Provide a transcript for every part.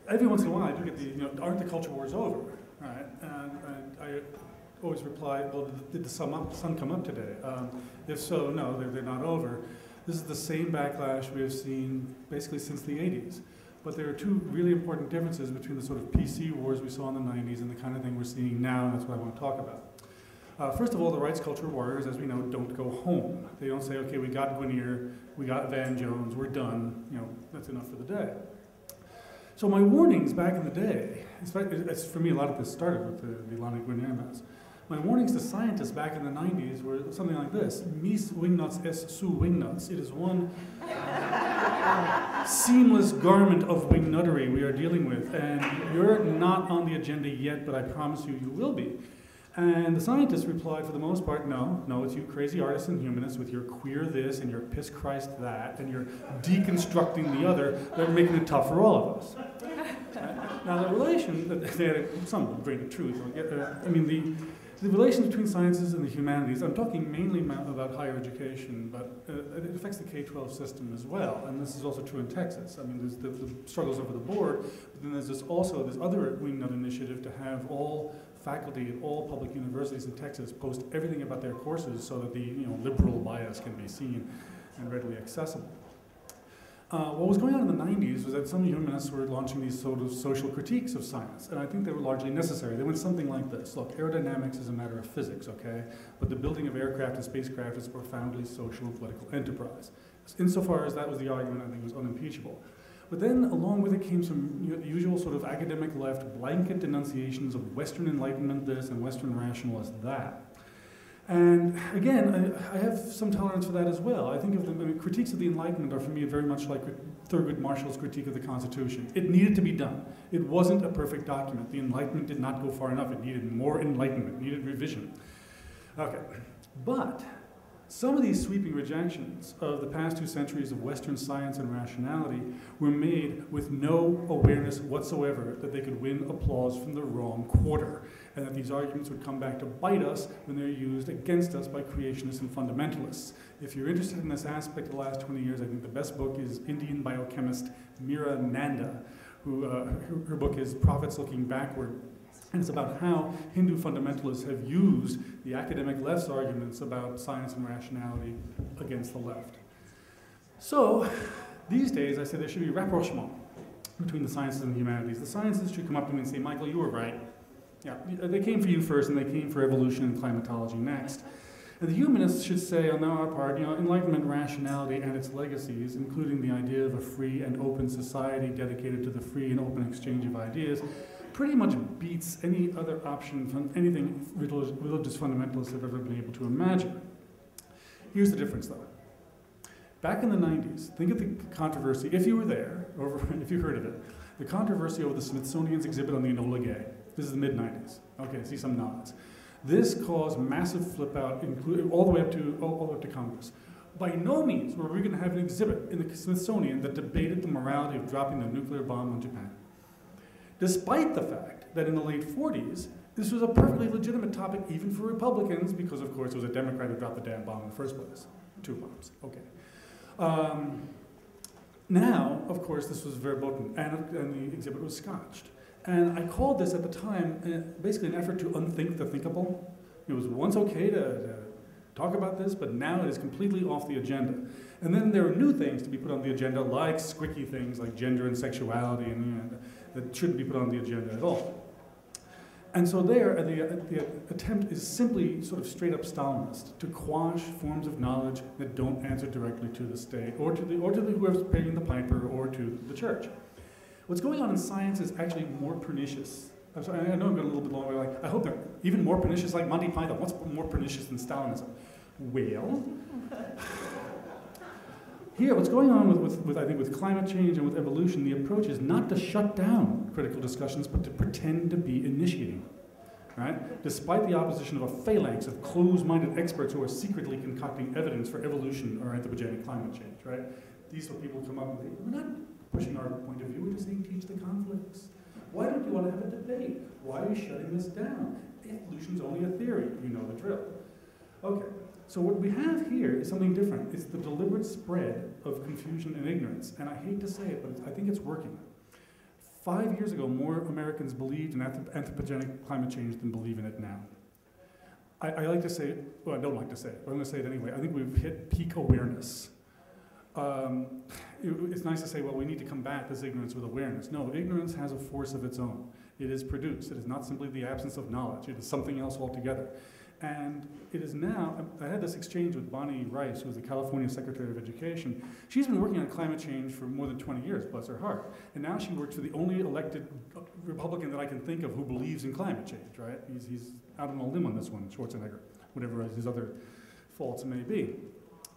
every once in a while I do get the, aren't the culture wars over? Right? And I always reply, well, did the sun come up today? If so, no, they're not over. This is the same backlash we have seen basically since the 80s. But there are two really important differences between the sort of PC wars we saw in the 90s and the kind of thing we're seeing now, and that's what I want to talk about. First of all, the rights culture warriors, as we know, don't go home. They don't say, okay, we got Guinier, we got Van Jones, we're done, that's enough for the day. So my warnings back in the day, for me, a lot of this started with the Ilana Guinier mess. My warnings to scientists back in the 90s were something like this: mis wingnuts es su wingnuts. It is one seamless garment of wingnuttery we are dealing with, and you're not on the agenda yet, but I promise you, you will be. And the scientists replied, for the most part, no, it's you crazy artists and humanists with your queer this and your piss Christ that, and your deconstructing the other, that are making it tough for all of us. Now the relation, they had some grain of truth, the relation between sciences and the humanities, I'm talking mainly about higher education, but it affects the K-12 system as well, and this is also true in Texas. I mean, there's the struggles over the board, but then there's also this other wingnut initiative to have all faculty at all public universities in Texas post everything about their courses so that the liberal bias can be seen and readily accessible. What was going on in the 90s was that some humanists were launching these sort of social critiques of science, and I think they were largely necessary. They went something like this: look, aerodynamics is a matter of physics, okay? But the building of aircraft and spacecraft is a profoundly social and political enterprise. Insofar as that was the argument, I think it was unimpeachable. But then along with it came some usual sort of academic left blanket denunciations of Western Enlightenment this and Western rationalist that. And again, I have some tolerance for that as well. I think of the critiques of the Enlightenment are for me very much like Thurgood Marshall's critique of the Constitution. It needed to be done. It wasn't a perfect document. The Enlightenment did not go far enough. It needed more enlightenment, it needed revision. Okay, but some of these sweeping rejections of the past 2 centuries of Western science and rationality were made with no awareness whatsoever that they could win applause from the wrong quarter, and that these arguments would come back to bite us when they're used against us by creationists and fundamentalists. If you're interested in this aspect of the last 20 years, I think the best book is Indian biochemist Meera Nanda, who her book is Prophets Looking Backward. And it's about how Hindu fundamentalists have used the academic left's arguments about science and rationality against the left. So, these days I say there should be rapprochement between the sciences and the humanities. The sciences should come up to me and say, Michael, you were right. Yeah, they came for you first, and they came for evolution and climatology next. And the humanists should say, on our part, Enlightenment rationality and its legacies, including the idea of a free and open society dedicated to the free and open exchange of ideas, pretty much beats any other option from anything religious fundamentalists have ever been able to imagine. Here's the difference, though. Back in the 90s, think of the controversy, if you were there, or if you heard of it, the controversy over the Smithsonian's exhibit on the Enola Gay. This is the mid-90s. Okay, I see some nods. This caused massive flip-out, all the way up to Congress. By no means were we going to have an exhibit in the Smithsonian that debated the morality of dropping the nuclear bomb on Japan. Despite the fact that in the late 40s, this was a perfectly legitimate topic even for Republicans, because of course it was a Democrat who dropped the damn bomb in the first place. 2 bombs, okay. Now, of course, this was verboten, and the exhibit was scotched. And I called this at the time basically an effort to unthink the thinkable. It was once okay to talk about this, but now it is completely off the agenda. And then there are new things to be put on the agenda, like squicky things like gender and sexuality, and that shouldn't be put on the agenda at all. And so there, the attempt is simply sort of straight up Stalinist, to quash forms of knowledge that don't answer directly to the state, or to whoever's paying the piper, or to the church. What's going on in science is actually more pernicious. I'm sorry, I know I'm going a little bit long way. I hope they're even more pernicious like Monty Python. What's more pernicious than Stalinism? Well, here, what's going on with I think with climate change and with evolution, the approach is not to shut down critical discussions, but to pretend to be initiating them, right? Despite the opposition of a phalanx of closed-minded experts who are secretly concocting evidence for evolution or anthropogenic climate change, right? These are people who come up and say, we're not pushing our point of view, we're just saying teach the conflicts. Why don't you want to have a debate? Why are you shutting this down? Evolution's only a theory, you know the drill. Okay. So what we have here is something different. It's the deliberate spread of confusion and ignorance. And I hate to say it, but I think it's working. 5 years ago, more Americans believed in anthropogenic climate change than believe in it now. I like to say, well, I don't like to say it, but I'm going to say it anyway. I think we've hit peak awareness. It's nice to say, well, we need to combat this ignorance with awareness. No, ignorance has a force of its own. It is produced. It is not simply the absence of knowledge. It is something else altogether. And it is now, I had this exchange with Bonnie Rice, who's the California Secretary of Education. She's been working on climate change for more than 20 years, bless her heart. And now she works for the only elected Republican that I can think of who believes in climate change, right? He's out on a limb on this one, Schwarzenegger, whatever his other faults may be.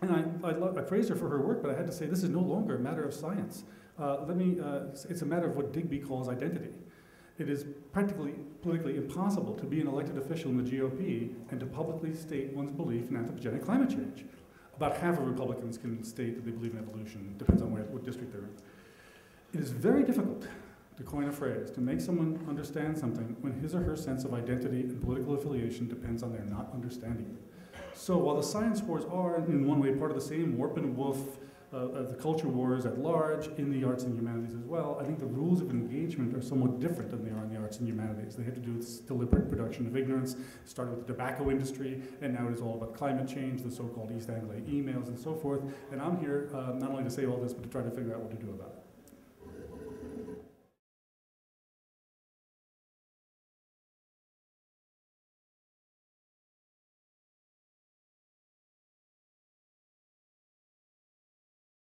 And I praised her for her work, but I had to say this is no longer a matter of science. It's a matter of what Digby calls identity. It is practically politically impossible to be an elected official in the GOP and to publicly state one's belief in anthropogenic climate change. About half of Republicans can state that they believe in evolution. Depends on what district they're in. It is very difficult, to coin a phrase, to make someone understand something when his or her sense of identity and political affiliation depends on their not understanding it. So while the science wars are, in one way, part of the same warp and woof of the culture wars at large in the arts and humanities as well, I think the rules of engagement are somewhat different than they are in the arts and humanities. They have to do with deliberate production of ignorance. It started with the tobacco industry, and now it is all about climate change, the so-called East Anglia emails and so forth. And I'm here not only to say all this, but to try to figure out what to do about it.